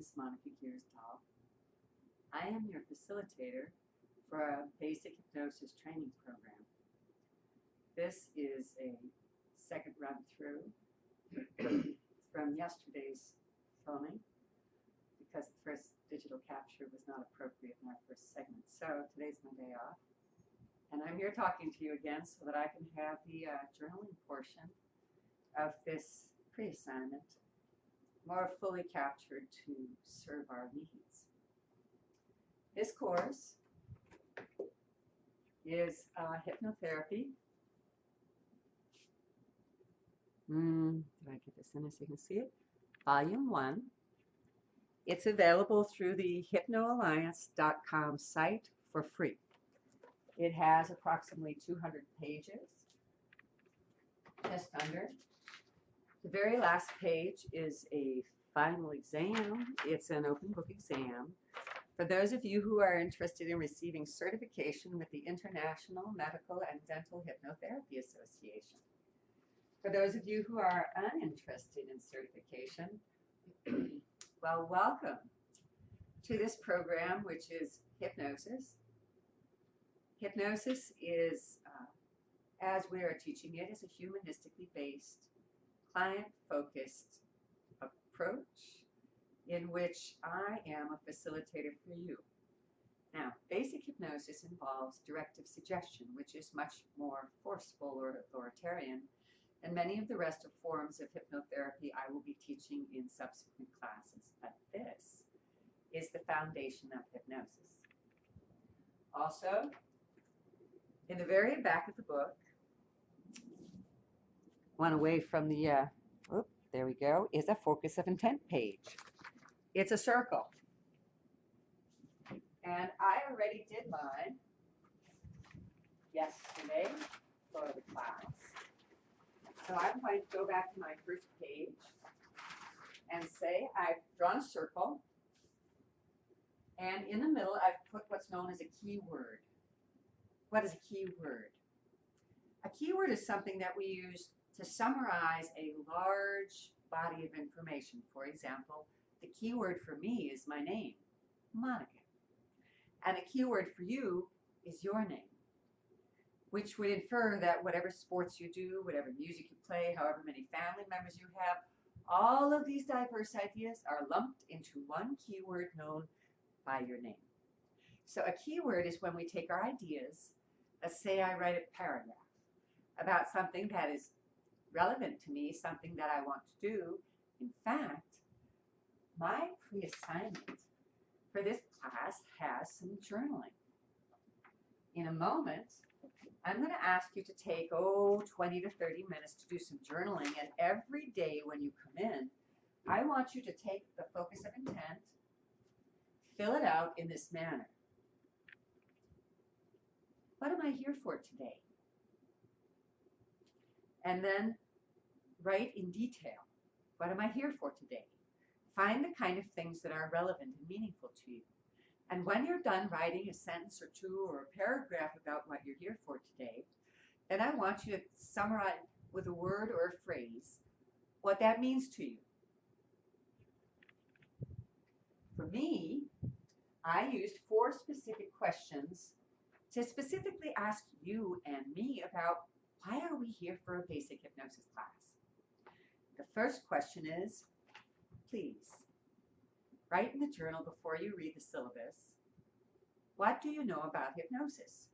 name's Monica Dahl. I am your facilitator for a basic hypnosis training program. This is a second run through from yesterday's filming because the first digital capture was not appropriate in our first segment. So today's my day off. And I'm here talking to you again so that I can have the journaling portion of this pre-assignment more fully captured to serve our needs. This course is hypnotherapy. Did I get this in so you can see it? Volume 1. It's available through the hypnoalliance.com site for free. It has approximately 200 pages, just under. The very last page is a final exam. It's an open book exam for those of you who are interested in receiving certification with the International Medical and Dental Hypnotherapy Association. For those of you who are uninterested in certification, well, welcome to this program, which is hypnosis. Hypnosis is, as we are teaching it, is a humanistically based, client-focused approach in which I am a facilitator for you. Now, basic hypnosis involves directive suggestion, which is much more forceful or authoritarian, and many of the rest of forms of hypnotherapy I will be teaching in subsequent classes. But this is the foundation of hypnosis. Also, in the very back of the book, one away from the, there we go, is a focus of intent page. It's a circle. And I already did mine yesterday for the class. So I'm going to go back to my first page and say I've drawn a circle, and in the middle I've put what's known as a keyword. What is a keyword? A keyword is something that we use to summarize a large body of information. For example, the keyword for me is my name, Monica. And a keyword for you is your name, which would infer that whatever sports you do, whatever music you play, however many family members you have, all of these diverse ideas are lumped into one keyword known by your name. So a keyword is when we take our ideas, let's say I write a paragraph about something that is relevant to me, something that I want to do. In fact, my pre-assignment for this class has some journaling. In a moment, I'm going to ask you to take, 20 to 30 minutes to do some journaling, and every day when you come in, I want you to take the focus of intent, fill it out in this manner. What am I here for today? And then write in detail, what am I here for today? Find the kind of things that are relevant and meaningful to you. And when you're done writing a sentence or two or a paragraph about what you're here for today, then I want you to summarize with a word or a phrase what that means to you. For me, I used 4 specific questions to specifically ask you and me about why are we here for a basic hypnosis class. The first question is, please, write in the journal before you read the syllabus, what do you know about hypnosis?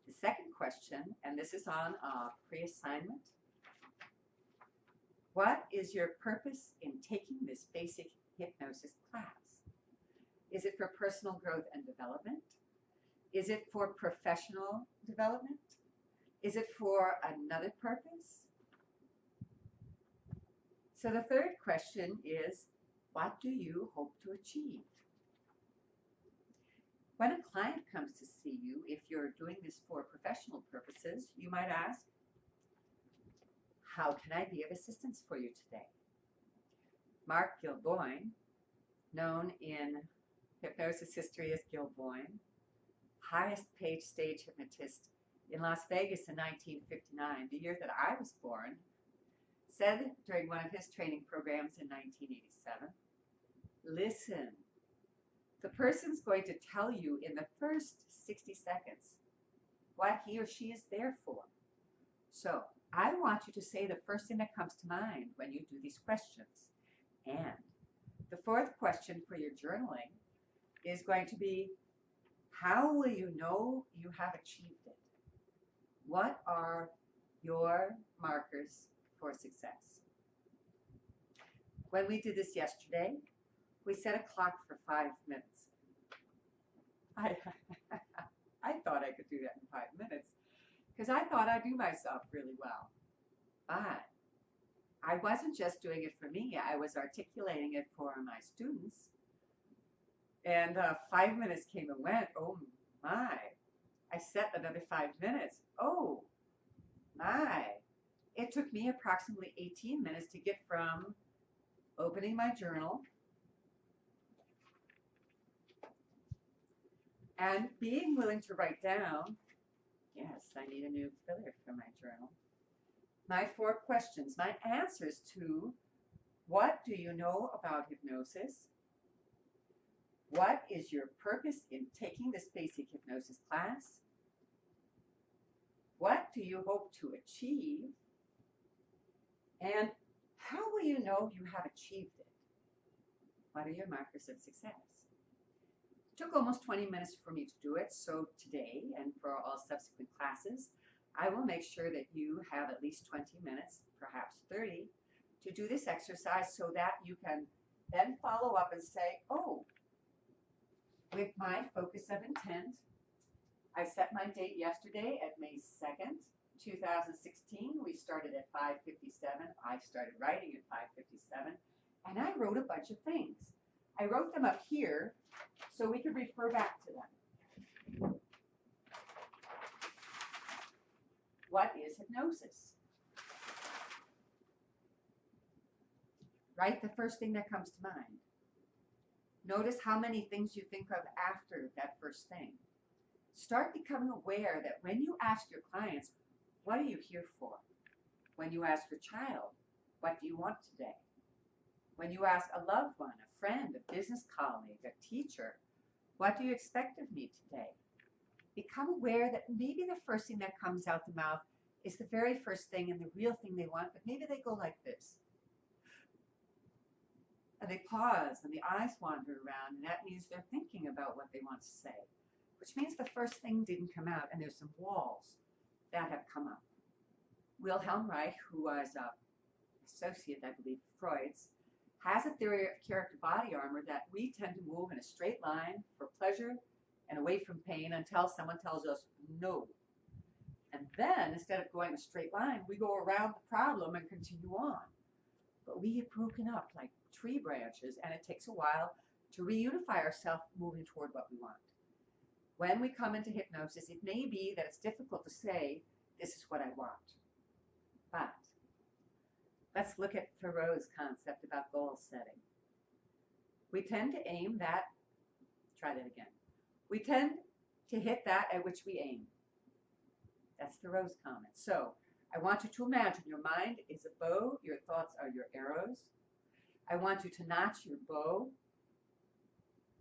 The second question, and this is on pre-assignment, what is your purpose in taking this basic hypnosis class? Is it for personal growth and development? Is it for professional development? Is it for another purpose? So the third question is, what do you hope to achieve? When a client comes to see you, if you're doing this for professional purposes, you might ask, how can I be of assistance for you today? Mark Gilboyne, known in hypnosis history as Gilboyne, highest paid stage hypnotist in Las Vegas in 1959, the year that I was born, said during one of his training programs in 1987, listen. The person's going to tell you in the first 60 seconds what he or she is there for. So I want you to say the first thing that comes to mind when you do these questions. And the fourth question for your journaling is going to be, how will you know you have achieved it? What are your markers for success? When we did this yesterday, we set a clock for 5 minutes. I thought I could do that in 5 minutes because I thought I do myself really well. But I wasn't just doing it for me, I was articulating it for my students. And 5 minutes came and went. Oh my. I set another 5 minutes. Oh my. It took me approximately 18 minutes to get from opening my journal and being willing to write down, yes, I need a new filler for my journal, my 4 questions, my answers to what do you know about hypnosis? What is your purpose in taking this basic hypnosis class? What do you hope to achieve? And how will you know you have achieved it? What are your markers of success? It took almost 20 minutes for me to do it, so today and for all subsequent classes, I will make sure that you have at least 20 minutes, perhaps 30, to do this exercise so that you can then follow up and say, oh, with my focus of intent, I set my date yesterday at May 2nd, 2016. We started at 5:57. I started writing at 5:57, and I wrote a bunch of things. I wrote them up here so we could refer back to them. What is hypnosis? Write the first thing that comes to mind. Notice how many things you think of after that first thing. Start becoming aware that when you ask your clients, what are you here for? When you ask your child, what do you want today? When you ask a loved one, a friend, a business colleague, a teacher, what do you expect of me today? Become aware that maybe the first thing that comes out the mouth is the very first thing and the real thing they want, but maybe they go like this. And they pause and the eyes wander around, and that means they're thinking about what they want to say, which means the first thing didn't come out, and there's some walls that have come up. Wilhelm Reich, who was an associate, I believe, Freud's, has a theory of character body armor that we tend to move in a straight line for pleasure and away from pain until someone tells us no. And then, instead of going a straight line, we go around the problem and continue on. But we get broken up like tree branches, and it takes a while to reunify ourselves moving toward what we want. When we come into hypnosis, it may be that it's difficult to say, this is what I want. But let's look at Thoreau's concept about goal setting. We tend to aim that, try that again. We tend to hit that at which we aim. That's Thoreau's comment. So I want you to imagine your mind is a bow, your thoughts are your arrows. I want you to notch your bow,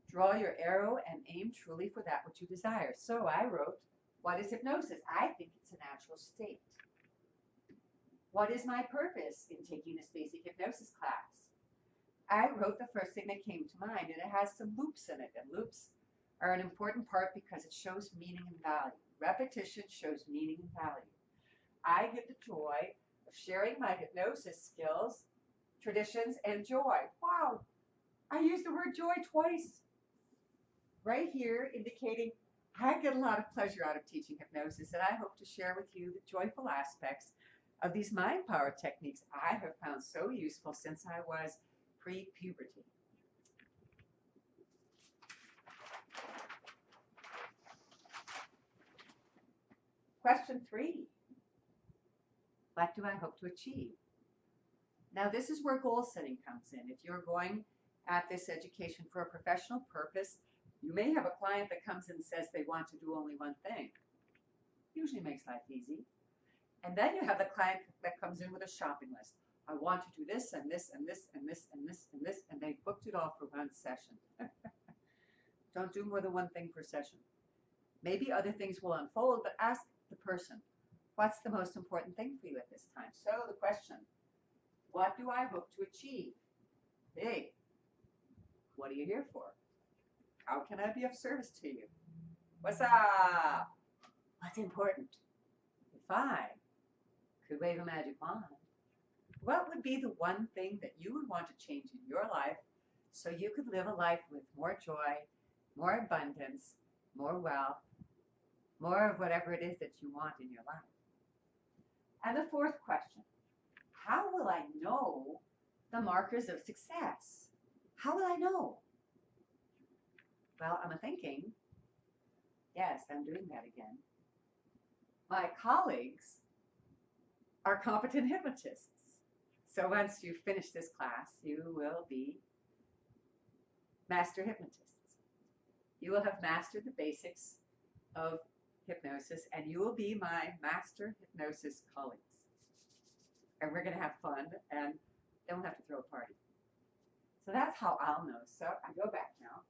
draw your arrow, and aim truly for that which you desire. So I wrote, what is hypnosis? I think it's a natural state. What is my purpose in taking this basic hypnosis class? I wrote the first thing that came to mind, and it has some loops in it. And loops are an important part because it shows meaning and value. Repetition shows meaning and value. I get the joy of sharing my hypnosis skills, traditions, and joy. Wow, I used the word joy twice. Right here, indicating I get a lot of pleasure out of teaching hypnosis, and I hope to share with you the joyful aspects of these mind power techniques I have found so useful since I was pre-puberty. Question 3. What do I hope to achieve? Now, this is where goal setting comes in. If you're going at this education for a professional purpose, you may have a client that comes in and says they want to do only one thing. Usually makes life easy. And then you have the client that comes in with a shopping list. I want to do this and this and this and this and this and this, and they booked it all for one session. Don't do more than one thing per session. Maybe other things will unfold, but ask the person, what's the most important thing for you at this time? So the question, what do I hope to achieve? Big. What are you here for? How can I be of service to you? What's up? What's important? If I could wave a magic wand, what would be the one thing that you would want to change in your life so you could live a life with more joy, more abundance, more wealth, more of whatever it is that you want in your life? And the fourth question, how will I know the markers of success? How will I know? Well, I'm thinking, yes, I'm doing that again. My colleagues are competent hypnotists. So once you finish this class, you will be master hypnotists. You will have mastered the basics of hypnosis, and you will be my master hypnosis colleagues. And we're going to have fun, and then we'll have to throw a party. So that's how I'll know. So I go back now.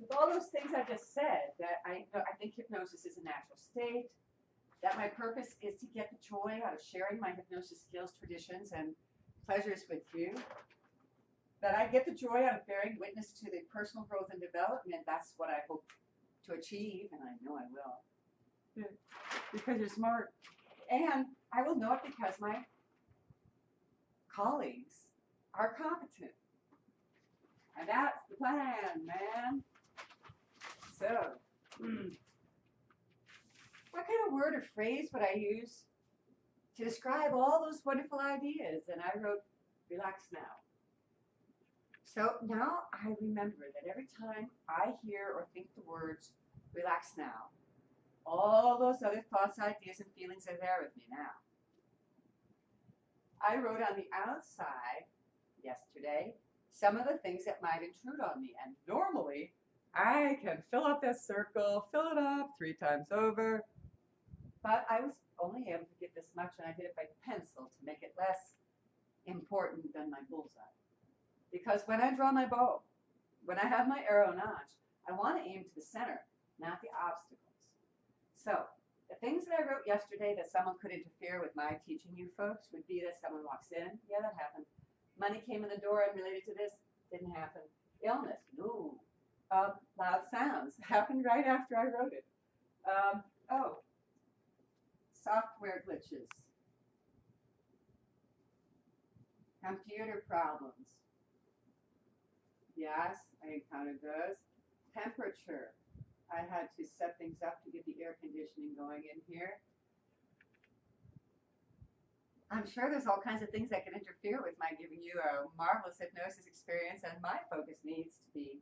With all those things I just said, that I think hypnosis is a natural state, that my purpose is to get the joy out of sharing my hypnosis skills, traditions, and pleasures with you, that I get the joy out of bearing witness to the personal growth and development. That's what I hope to achieve, and I know I will, because you're smart. And I will know it because my colleagues are competent. And that's the plan, man. So, what kind of word or phrase would I use to describe all those wonderful ideas? And I wrote, relax now. So now I remember that every time I hear or think the words, relax now, all those other thoughts, ideas, and feelings are there with me now. I wrote on the outside yesterday some of the things that might intrude on me. And normally, I can fill up that circle, fill it up 3 times over. But I was only able to get this much, and I did it by pencil to make it less important than my bullseye. Because when I draw my bow, when I have my arrow notch, I want to aim to the center, not the obstacles. So the things that I wrote yesterday that someone could interfere with my teaching you folks would be that someone walks in. Yeah, that happened. Money came in the door unrelated to this. Didn't happen. Illness. No. Loud sounds. Happened right after I wrote it. Software glitches. Computer problems. Yes, I encountered those. Temperature. I had to set things up to get the air conditioning going in here. I'm sure there's all kinds of things that can interfere with my giving you a marvelous hypnosis experience, and my focus needs to be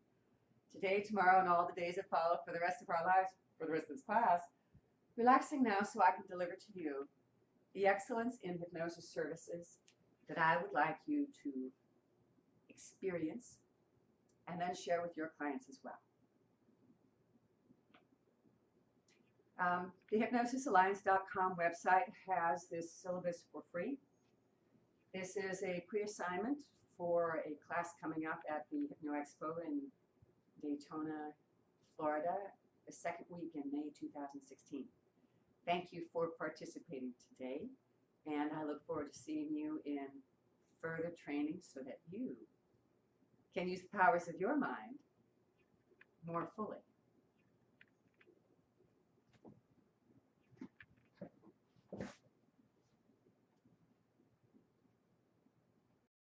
today, tomorrow, and all the days that follow for the rest of our lives, for the rest of this class, relaxing now so I can deliver to you the excellence in hypnosis services that I would like you to experience and then share with your clients as well. The hypnosisalliance.com website has this syllabus for free. This is a pre-assignment for a class coming up at the Hypno Expo in Daytona, Florida, the second week in May 2016. Thank you for participating today, and I look forward to seeing you in further training so that you can use the powers of your mind more fully.